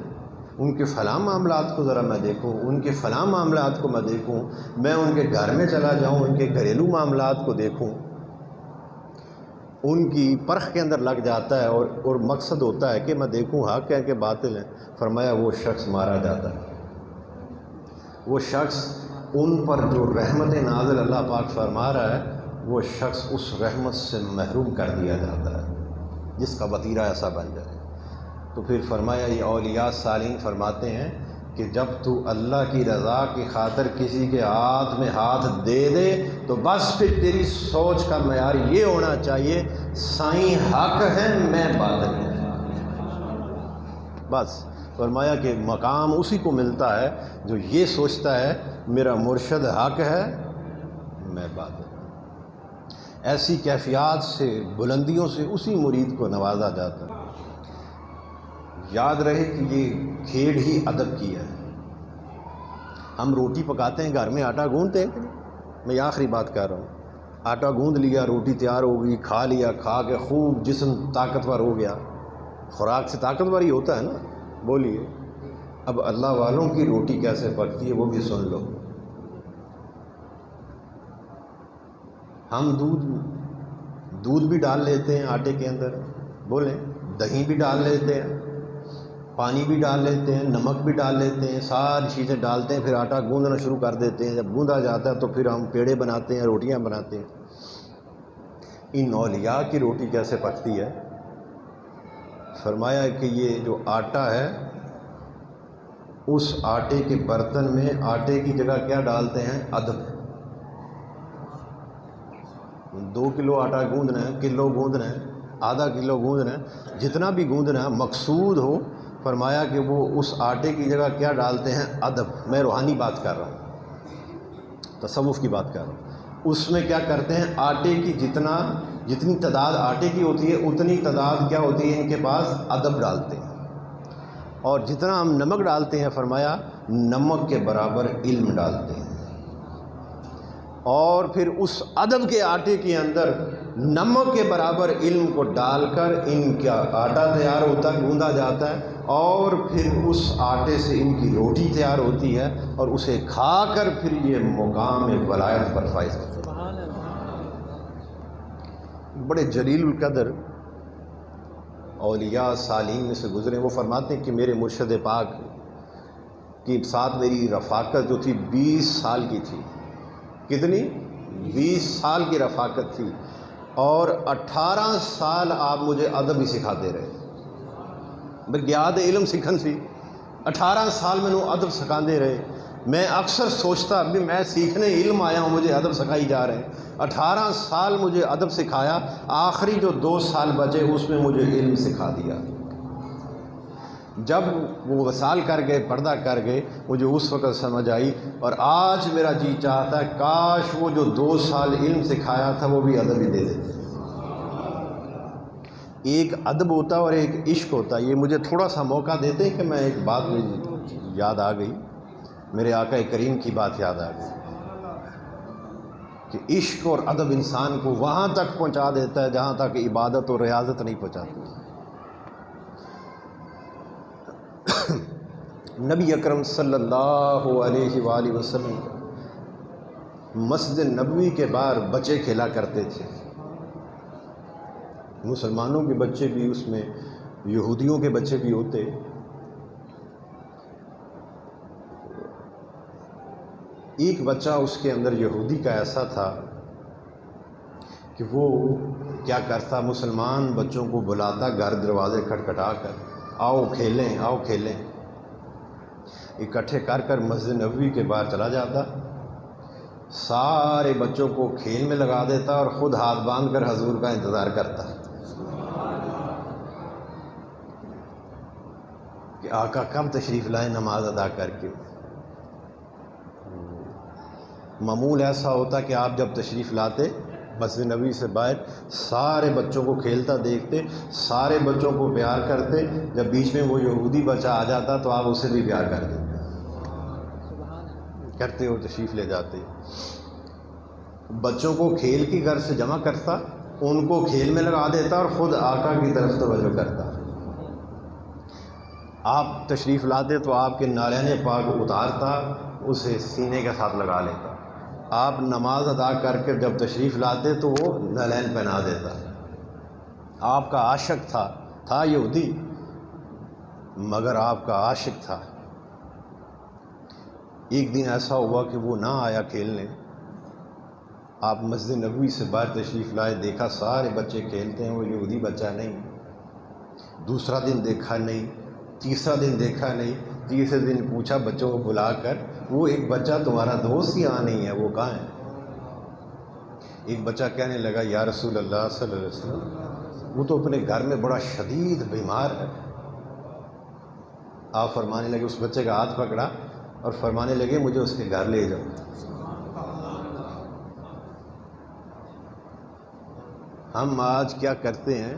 [SPEAKER 1] ان کے فلاں معاملات کو ذرا میں دیکھوں، ان کے فلاں معاملات کو میں دیکھوں، میں ان کے گھر میں چلا جاؤں، ان کے گھریلو معاملات کو دیکھوں، ان کی پرخ کے اندر لگ جاتا ہے اور مقصد ہوتا ہے کہ میں دیکھوں حق ہے کہ باطل ہے۔ فرمایا وہ شخص مارا جاتا ہے، وہ شخص ان پر جو رحمت نازل اللہ پاک فرما رہا ہے وہ شخص اس رحمت سے محروم کر دیا جاتا ہے جس کا وتیرہ ایسا بن جائے۔ تو پھر فرمایا یہ اولیاء صالحین فرماتے ہیں کہ جب تو اللہ کی رضا کی خاطر کسی کے ہاتھ میں ہاتھ دے دے تو بس پھر تیری سوچ کا معیار یہ ہونا چاہیے سائیں حق ہے میں باطل ہے۔ بس فرمایا کہ مقام اسی کو ملتا ہے جو یہ سوچتا ہے میرا مرشد حق ہے میں باطل۔ ایسی کیفیات سے، بلندیوں سے اسی مرید کو نوازا جاتا ہے۔ یاد رہے کہ یہ کھیڑ ہی ادب کی ہے۔ ہم روٹی پکاتے ہیں گھر میں، آٹا گوندتے ہیں، میں یہ آخری بات کر رہا ہوں، آٹا گوند لیا، روٹی تیار ہو گئی، کھا لیا، کھا کے خوب جسم طاقتور ہو گیا، خوراک سے طاقتور ہی ہوتا ہے نا، بولیے اب اللہ والوں کی روٹی کیسے پکتی ہے وہ بھی سن لو۔ ہم دودھ بھی ڈال لیتے ہیں آٹے کے اندر، بولیں دہی بھی ڈال لیتے ہیں، پانی بھی ڈال لیتے ہیں، نمک بھی ڈال لیتے ہیں، ساری چیزیں ڈالتے ہیں، پھر آٹا گوندنا شروع کر دیتے ہیں۔ جب گوندا جاتا ہے تو پھر ہم پیڑے بناتے ہیں، روٹیاں بناتے ہیں۔ ان اولیاء کی روٹی کیسے پکتی ہے؟ فرمایا کہ یہ جو آٹا ہے اس آٹے کے برتن میں آٹے کی جگہ کیا ڈالتے ہیں؟ ادب۔ 2 کلو آٹا گوندنا ہے، کلو گوندنا ہے، آدھا کلو گوندنا ہے، جتنا بھی گوندنا ہے مقصود ہو، فرمایا کہ وہ اس آٹے کی جگہ کیا ڈالتے ہیں؟ ادب۔ میں روحانی بات کر رہا ہوں، تصوف کی بات کر رہا ہوں۔ اس میں کیا کرتے ہیں؟ آٹے کی جتنی تعداد آٹے کی ہوتی ہے اتنی تعداد کیا ہوتی ہے ان کے پاس؟ ادب ڈالتے ہیں۔ اور جتنا ہم نمک ڈالتے ہیں فرمایا نمک کے برابر علم ڈالتے ہیں، اور پھر اس ادب کے آٹے کے اندر نمک کے برابر علم کو ڈال کر ان کا آٹا تیار ہوتا ہے، گوندا جاتا ہے، اور پھر اس آٹے سے ان کی روٹی تیار ہوتی ہے، اور اسے کھا کر پھر یہ مقام ولایت پر فائز ہوتے ہیں۔ بڑے جلیل القدر اولیاء صالحین میں سے گزرے، وہ فرماتے ہیں کہ میرے مرشد پاک کے ساتھ میری رفاقت جو تھی 20 سال کی تھی۔ کتنی؟ 20 سال کی رفاقت تھی، اور 18 سال آپ مجھے ادب ہی سکھاتے رہے. بگیاد علم سیکھن سی 18 سال میں ادب سکھاندے رہے. میں اکثر سوچتا بھی میں سیکھنے علم آیا ہوں، مجھے ادب سکھائی جا رہے ہیں. 18 سال مجھے ادب سکھایا، آخری جو 2 سال بچے اس میں مجھے علم سکھا دیا. جب وہ وصال کر گئے، پردہ کر گئے، مجھے اس وقت سمجھ آئی. اور آج میرا جی چاہتا ہے کاش وہ جو 2 سال علم سکھایا تھا وہ بھی ادب ہی دے دیتے. ایک ادب ہوتا اور ایک عشق ہوتا. یہ مجھے تھوڑا سا موقع دیتے ہیں کہ میں ایک بات مجھے یاد آ گئی، میرے آقا کریم کی بات یاد آ گئی کہ عشق اور ادب انسان کو وہاں تک پہنچا دیتا ہے جہاں تک عبادت اور ریاضت نہیں پہنچاتی. نبی اکرم صلی اللہ علیہ وآلہ وسلم مسجد نبوی کے باہر بچے کھیلا کرتے تھے. مسلمانوں کے بچے بھی اس میں، یہودیوں کے بچے بھی ہوتے. ایک بچہ اس کے اندر یہودی کا ایسا تھا کہ وہ کیا کرتا، مسلمان بچوں کو بلاتا گھر دروازے کھٹکھٹا کر، آؤ کھیلیں آؤ کھیلیں. اکٹھے کر کر مسجد نبوی کے باہر چلا جاتا، سارے بچوں کو کھیل میں لگا دیتا اور خود ہاتھ باندھ کر حضور کا انتظار کرتا کہ آقا کب تشریف لائیں نماز ادا کر کے. معمول ایسا ہوتا کہ آپ جب تشریف لاتے مسجد نبوی سے باہر، سارے بچوں کو کھیلتا دیکھتے، سارے بچوں کو پیار کرتے. جب بیچ میں وہ یہودی بچہ آ جاتا تو آپ اسے بھی پیار کرتے اور تشریف لے جاتے. بچوں کو کھیل کی گھر سے جمع کرتا، ان کو کھیل میں لگا دیتا اور خود آقا کی طرف توجہ کرتا. آپ تشریف لاتے تو آپ کے نالین پاک اتارتا، اسے سینے کے ساتھ لگا لیتا. آپ نماز ادا کر کے جب تشریف لاتے تو وہ نالین پہنا دیتا. آپ کا عاشق تھا یہودی مگر آپ کا عاشق تھا. ایک دن ایسا ہوا کہ وہ نہ آیا کھیلنے. آپ مسجد نبوی سے باہر تشریف لائے، دیکھا سارے بچے کھیلتے ہیں، وہ یہودی بچہ نہیں. دوسرا دن دیکھا نہیں، تیسرا دن دیکھا نہیں. تیسرے دن پوچھا بچوں کو بلا کر، وہ ایک بچہ تمہارا دوست یہاں نہیں ہے، وہ کہاں ہے؟ ایک بچہ کہنے لگا یا رسول اللہ صلی اللہ علیہ وسلم وہ تو اپنے گھر میں بڑا شدید بیمار ہے. آپ فرمانے لگے، اس بچے کا ہاتھ پکڑا اور فرمانے لگے مجھے اس کے گھر لے جاؤ. ہم آج کیا کرتے ہیں،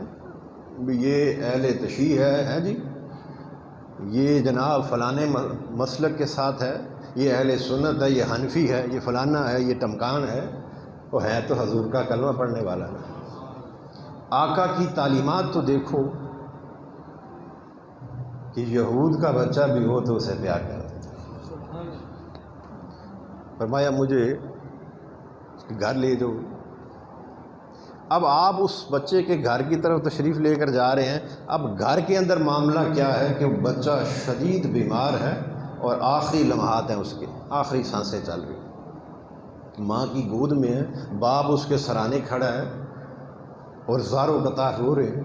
[SPEAKER 1] یہ اہل تشیع ہے جی، یہ جناب فلانے مسلک کے ساتھ ہے، یہ اہل سنت ہے، یہ حنفی ہے، یہ فلانا ہے، یہ ٹمکان ہے. وہ ہے تو حضور کا کلمہ پڑھنے والا ہے. آقا کی تعلیمات تو دیکھو کہ یہود کا بچہ بھی ہو تو اسے پیار کرتا. فرمایا مجھے گھر لے جاؤ. اب آپ اس بچے کے گھر کی طرف تشریف لے کر جا رہے ہیں. اب گھر کے اندر معاملہ کیا ہے کہ بچہ شدید بیمار ہے اور آخری لمحات ہیں، اس کے آخری سانسیں چل رہی. ماں کی گود میں ہے، باپ اس کے سرانے کھڑا ہے اور زاروں قطار رو رہے ہیں،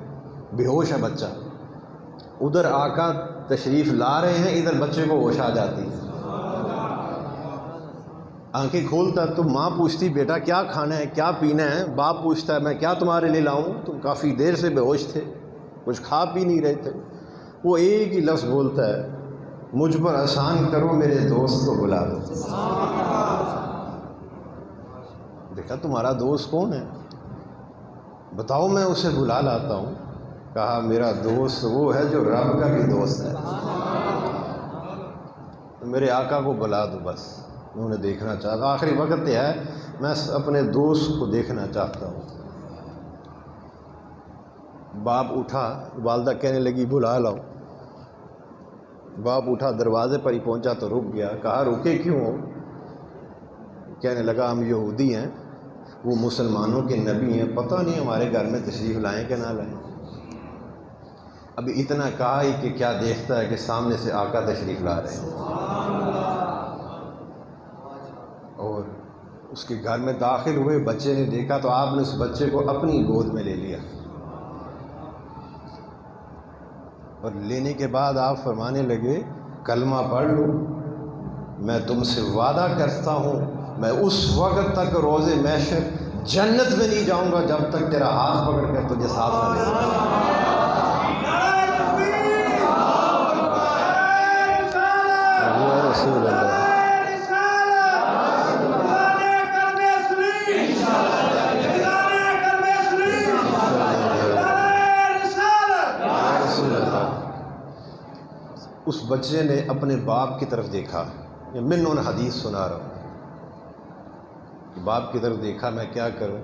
[SPEAKER 1] بے ہوش ہے بچہ. ادھر آقا تشریف لا رہے ہیں، ادھر بچے کو ہوش آ جاتی ہے. آنکھیں کھولتا تو ماں پوچھتی بیٹا کیا کھانا ہے، کیا پینا ہے؟ باپ پوچھتا ہے میں کیا تمہارے لیے لاؤں، تم کافی دیر سے بے ہوش تھے، کچھ کھا پی نہیں رہے تھے. وہ ایک ہی لفظ بولتا ہے، مجھ پر احسان کرو میرے دوست کو بلا دو. دیکھا تمہارا دوست کون ہے؟ بتاؤ میں اسے بلا لاتا ہوں. کہا میرا دوست وہ ہے جو رب کا بھی دوست ہے. میرے آقا کو بلا دو، بس میں انہیں دیکھنا چاہتا ہوں، آخری وقت ہے میں اپنے دوست کو دیکھنا چاہتا ہوں. باپ اٹھا، والدہ کہنے لگی بلا لاؤ. باپ اٹھا، دروازے پر ہی پہنچا تو رک گیا. کہا رکے کیوں ہو؟ کہنے لگا ہم یہودی ہیں، وہ مسلمانوں کے نبی ہیں، پتہ نہیں ہمارے گھر میں تشریف لائیں کہ نہ لائیں. ابھی اتنا کہا ہی کہ کیا دیکھتا ہے کہ سامنے سے آقا تشریف لا رہے ہیں. اور اس کے گھر میں داخل ہوئے، بچے نے دیکھا تو آپ نے اس بچے کو اپنی گود میں لے لیا، اور لینے کے بعد آپ فرمانے لگے کلمہ پڑھ لو، میں تم سے وعدہ کرتا ہوں میں اس وقت تک روز محشر جنت میں نہیں جاؤں گا جب تک تیرا ہاتھ پکڑ کر تجھے ساتھ نہ لے لوں۔ رسول اللہ اس بچے نے اپنے باپ کی طرف دیکھا، یہ من ان حدیث سنا رہا ہوں کہ باپ کی طرف دیکھا، میں کیا کروں،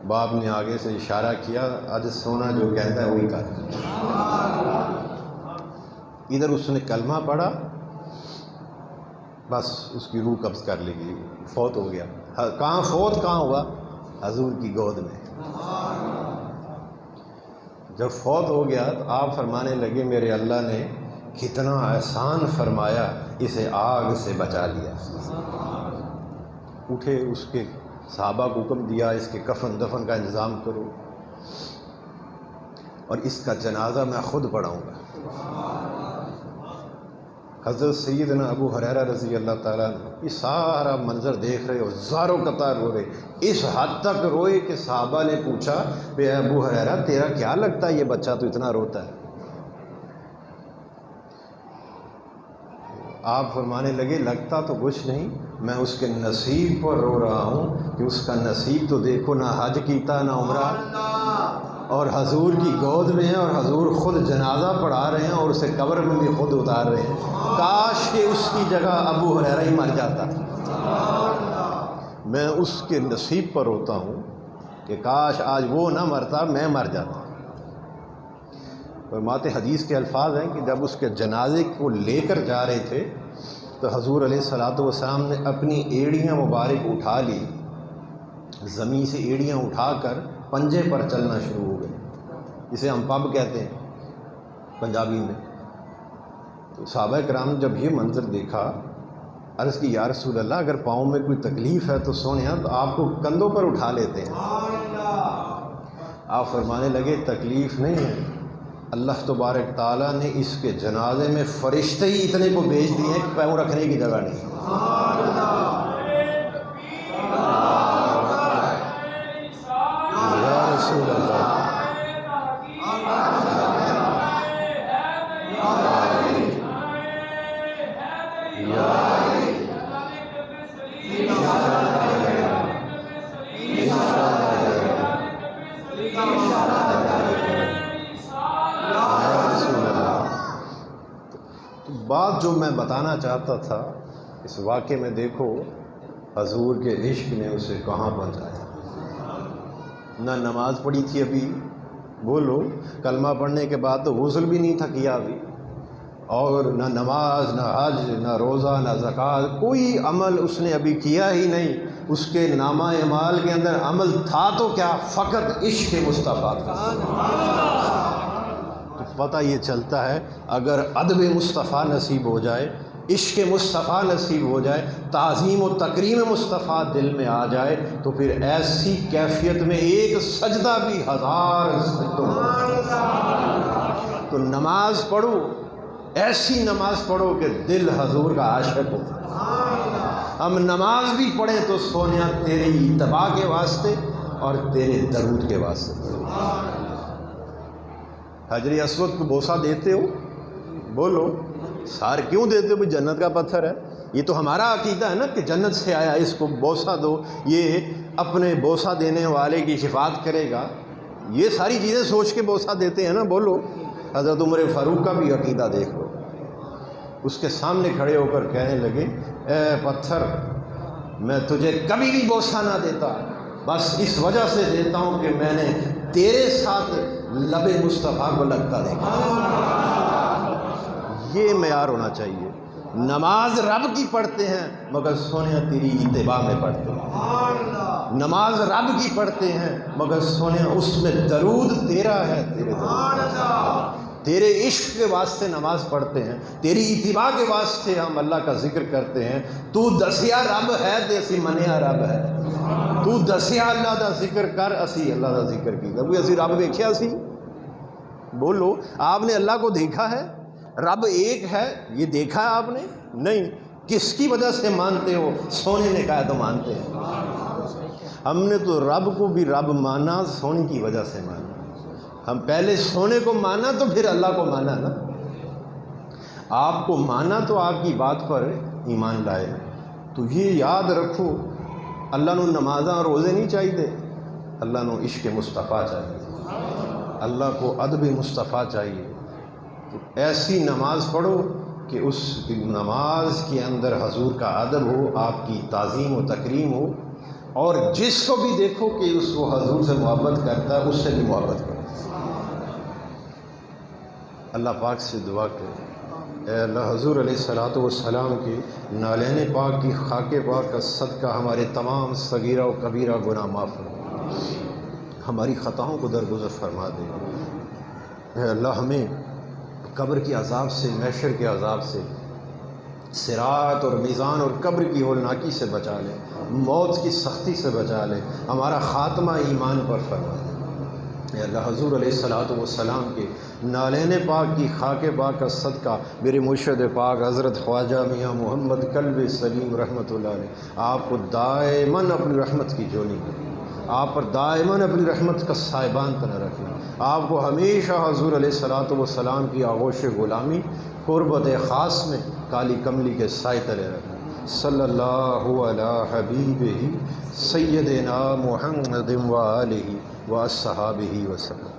[SPEAKER 1] باپ نے آگے سے اشارہ کیا، آج سونا جو کہتا ہے وہی کر۔ ادھر اس نے کلمہ پڑھا، بس اس کی روح قبض کر لی گئی، فوت ہو گیا۔ کہاں فوت کہاں ہوا؟ حضور کی گود میں۔ جب فوت ہو گیا تو آپ فرمانے لگے میرے اللہ نے کتنا احسان فرمایا، اسے آگ سے بچا لیا۔ اٹھے، اس کے صحابہ کو حکم دیا اس کے کفن دفن کا انتظام کرو، اور اس کا جنازہ میں خود پڑھاؤں گا۔ حضرت سیدنا ابو ہریرہ رضی اللہ تعالیٰ عنہ یہ سارا منظر دیکھ رہے اور زاروں قطار رو رہے، اس حد تک روئے کہ صحابہ نے پوچھا اے ابو ہریرہ تیرا کیا لگتا ہے یہ بچہ تو اتنا روتا ہے؟ آپ فرمانے لگے لگتا تو کچھ نہیں، میں اس کے نصیب پر رو رہا ہوں کہ اس کا نصیب تو دیکھو، نہ حج کیتا نہ عمرہ، اور حضور کی گود میں ہے، اور حضور خود جنازہ پڑھا رہے ہیں اور اسے قبر میں بھی خود اتار رہے ہیں۔ کاش کہ اس کی جگہ ابو ہریرہ ہی مر جاتا۔ میں اس کے نصیب پر روتا ہوں کہ کاش آج وہ نہ مرتا، میں مر جاتا۔ اور مات حدیث کے الفاظ ہیں کہ جب اس کے جنازے کو لے کر جا رہے تھے تو حضور علیہ الصلوۃ والسلام نے اپنی ایڑیاں مبارک اٹھا لی، زمین سے ایڑیاں اٹھا کر پنجے پر چلنا شروع ہو گئے، جسے ہم پب کہتے ہیں پنجابی میں۔ تو صحابہ کرام نے جب یہ منظر دیکھا، عرض کی یا رسول اللہ اگر پاؤں میں کوئی تکلیف ہے تو سونیا تو آپ کو کندھوں پر اٹھا لیتے ہیں۔ آپ فرمانے لگے تکلیف نہیں ہے، اللہ تبارک تعالیٰ نے اس کے جنازے میں فرشتے ہی اتنے کو بھیج دیے ہیں کہ پاؤں رکھنے کی جگہ نہیں۔ یا رسول اللہ بات جو میں بتانا چاہتا تھا اس واقعے میں دیکھو حضور کے عشق نے اسے کہاں پہنچایا۔ نہ نماز پڑھی تھی ابھی، بولو کلمہ پڑھنے کے بعد تو غسل بھی نہیں تھا کیا ابھی، اور نہ نماز نہ حج نہ روزہ نہ زکوٰۃ، کوئی عمل اس نے ابھی کیا ہی نہیں۔ اس کے نامہ اعمال کے اندر عمل تھا تو کیا، فقط عشق مصطفیٰ کا۔ پتہ یہ چلتا ہے اگر ادب مصطفیٰ نصیب ہو جائے، عشق مصطفیٰ نصیب ہو جائے، تعظیم و تکریم مصطفیٰ دل میں آ جائے تو پھر ایسی کیفیت میں ایک سجدہ بھی 1000 سجدوں۔ تو نماز پڑھو، ایسی نماز پڑھو کہ دل حضور کا عاشق ہو۔ ہم نماز بھی پڑھیں تو سونیا تیری اتباع کے واسطے اور تیرے درود کے واسطے۔ حجر اسود کو بوسہ دیتے ہو، بولو سار کیوں دیتے ہو؟ بھائی جنت کا پتھر ہے، یہ تو ہمارا عقیدہ ہے نا کہ جنت سے آیا، اس کو بوسہ دو، یہ اپنے بوسہ دینے والے کی شفاعت کرے گا، یہ ساری چیزیں سوچ کے بوسہ دیتے ہیں نا۔ بولو حضرت عمر فاروق کا بھی عقیدہ دیکھ لو، اس کے سامنے کھڑے ہو کر کہنے لگے اے پتھر میں تجھے کبھی بھی بوسہ نہ دیتا، بس اس وجہ سے دیتا ہوں کہ میں نے تیرے ساتھ لب مصطفیٰ کو لگتا دیکھا۔ یہ معیار ہونا چاہیے۔ نماز رب کی پڑھتے ہیں مگر سونیا تیری اتباع میں پڑھتے ہیں، نماز رب کی پڑھتے ہیں مگر سونیا اس میں درود تیرا ہے، تیرے درود۔ تیرے عشق کے واسطے نماز پڑھتے ہیں، تیری اتباع کے واسطے ہم اللہ کا ذکر کرتے ہیں۔ تو دسیا رب ہے تے اسی منیا رب ہے، تو دسیا اللہ دا ذکر کر، اسی اللہ دا ذکر کیتا۔ کوئی اسی رب ویکھیا سی؟ بولو، آپ نے اللہ کو دیکھا ہے؟ رب ایک ہے یہ دیکھا ہے آپ نے؟ نہیں۔ کس کی وجہ سے مانتے ہو؟ سونے نے کہا تو مانتے ہیں۔ ہم نے تو رب کو بھی رب مانا، سونے کی وجہ سے مانا۔ ہم پہلے سونے کو مانا تو پھر اللہ کو مانا نا۔ آپ کو مانا تو آپ کی بات پر ایمان لائے۔ تو یہ یاد رکھو، اللہ نو نمازاں روزے نہیں چاہیے، اللہ نو عشق مصطفیٰ چاہیے، اللہ کو ادب مصطفیٰ چاہیے۔ تو ایسی نماز پڑھو کہ اس نماز کے اندر حضور کا ادب ہو، آپ کی تعظیم و تکریم ہو، اور جس کو بھی دیکھو کہ اس کو حضور سے محبت کرتا ہے، اس سے بھی محبت کرو۔ اللہ پاک سے دعا کرے، اے اللہ حضور علیہ الصلوۃ والسلام کی نالین پاک کی خاک پاک کا صدقہ ہمارے تمام صغیرہ و کبیرہ گناہ معاف فرما، ہماری خطاؤں کو درگزر فرما دے۔ اے اللہ ہمیں قبر کے عذاب سے، محشر کے عذاب سے، صراط اور میزان اور قبر کی ہولناکی سے بچا لے، موت کی سختی سے بچا لے، ہمارا خاتمہ ایمان پر فرما دے۔ اے اللہ حضور علیہ الصلوۃ والسلام کے نالین پاک کی خاک پاک کا صدقہ میرے مرشد پاک حضرت خواجہ میاں محمد کلب سلیم رحمۃ اللہ علیہ آپ کو دائماً اپنی رحمت کی جولی کرے، آپ پر دائماً اپنی رحمت کا سائبان تنہ رکھنا، آپ کو ہمیشہ حضور علیہ الصلوۃ والسلام کی آغوش غلامی قربت خاص میں کالی کملی کے سائے تلے رکھنا۔ صلی اللہ علی حبیبہ سیدنا محمد و آلہ و اصحابہ وسلم۔